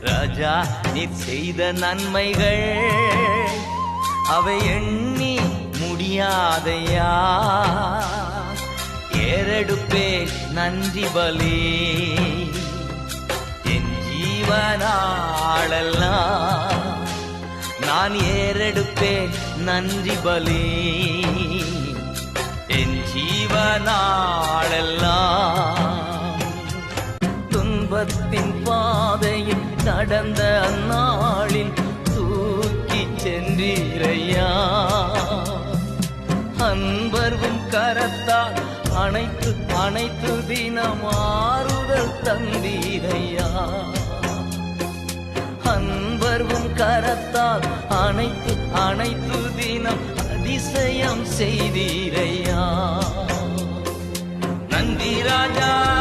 ராஜா நீர் செய்த நன்மைகள் அவை எண்ணி முடியாதையா. ஏறெடுப்பேன் நன்றி பலி என் ஜீவனாளெல்லாம். நான் ஏறெடுப்பேன் நன்றி பலி என் ஜீவனாளெல்லாம். துன்பத்தின் பாதையில் நடந்த அந்நாளில் தூக்கி சென்றீரையா. அன்பர்வும் கரத்தால் அனைத்து அனைத்து தினம் ஆறுதல் தந்தீரையா. அன்பர்வும் கரத்தால் அனைத்து அனைத்து தினம் அதிசயம் செய்தீரையா. நன்றி ராஜா.